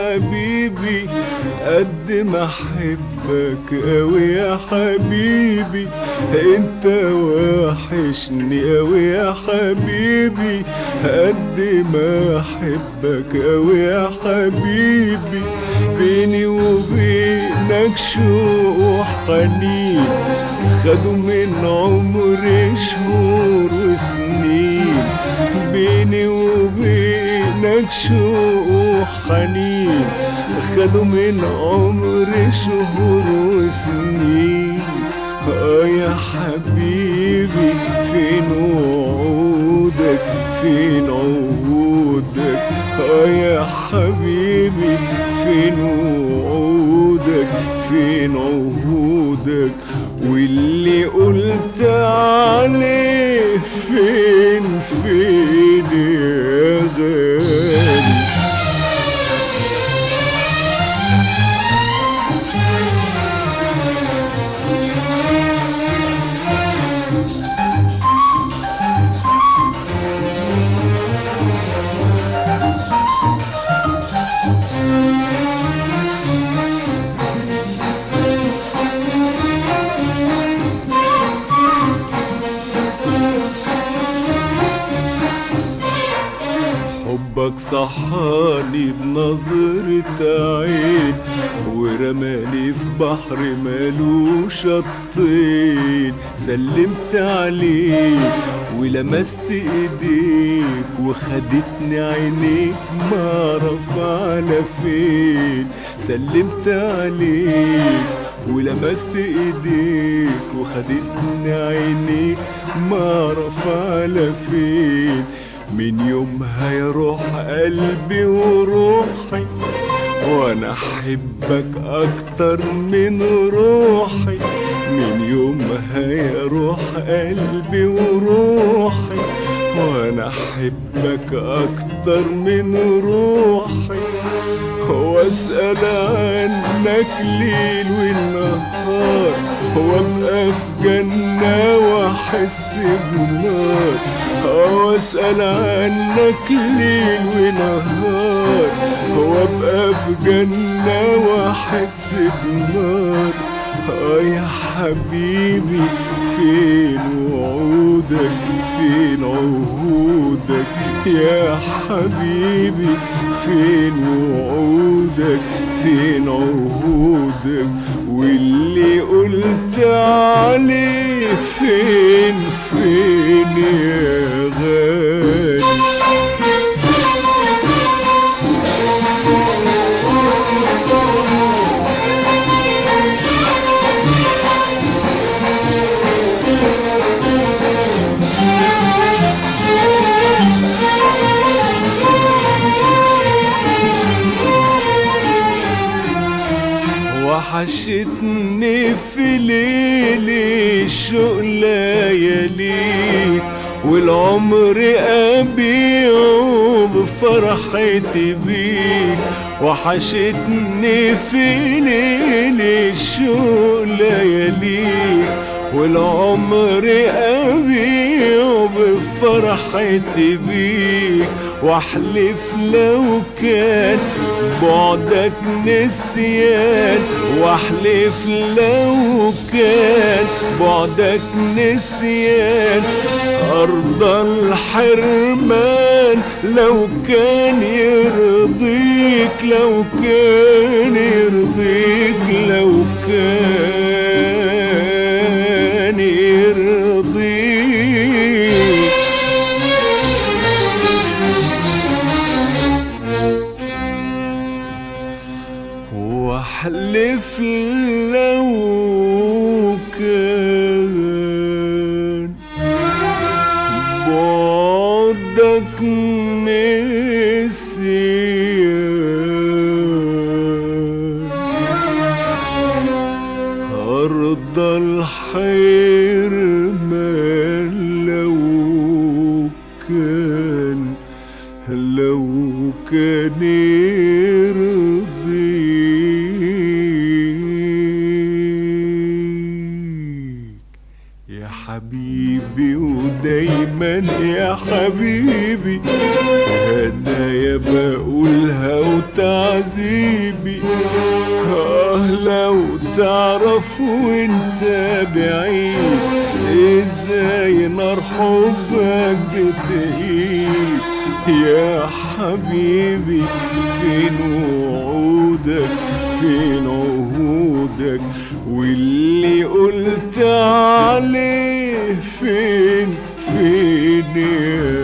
حبيبي قد ما احبك اوي يا حبيبي، انت وحشني اوي يا حبيبي قد ما احبك اوي يا حبيبي. بيني وبينك شوق وحنين خدوا من عمري شهور وسنين. بيني وبينك شوق وحنين خدوا من عمري شهور وسنين. يا حبيبي فين وعودك فين عهودك، يا حبيبي فين وعودك فين عهودك، واللي قلت عليه فين فين يا غالي. حبك صحاني بنظرة عين ورماني في بحر مالوش شطين. سلمت عليك ولمست ايديك وخدتني عينيك معرف على فين. سلمت عليك ولمست ايديك وخدتني عينيك معرف على فين. من يومها يا روح قلبي وروحي وانا احبك اكتر من روحي. من يومها يا روح قلبي وروحي وانا احبك اكتر من روحي. واسأل عنك ليل والنهار وابقى في جنة واحس بنار. واسأل عنك ليل ونهار وابقى في جنة واحس بنار. يا حبيبي فين وعودك فين عهودك، يا حبيبي فين وعودك فين عهودك، واللي قلت عليه فين فين يا غالي. وحشتني في ليل الشوق لياليك والعمر أبيعه بفرحتي بيك. وحشتني في ليل الشوق لياليك والعمر أبيعه بفرحتي بيك. واحلف لو كان بعدك نسيان، واحلف لو كان بعدك نسيان، أرضى الحرمان لو كان يرضيك لو كان يرضيك لو كان يرضيك. واحلف لو كان بعدك نسيان، أرض الحرمان لو كان يرضيك. يا حبيبي ودايما يا حبيبي هدايا انا بقولها وتعذيبي، لو تعرف وانت بعيد ازاي نار حبك بتقيد. يا حبيبي فين وعودك، فين عهودك، واللي قلت عليه فين يا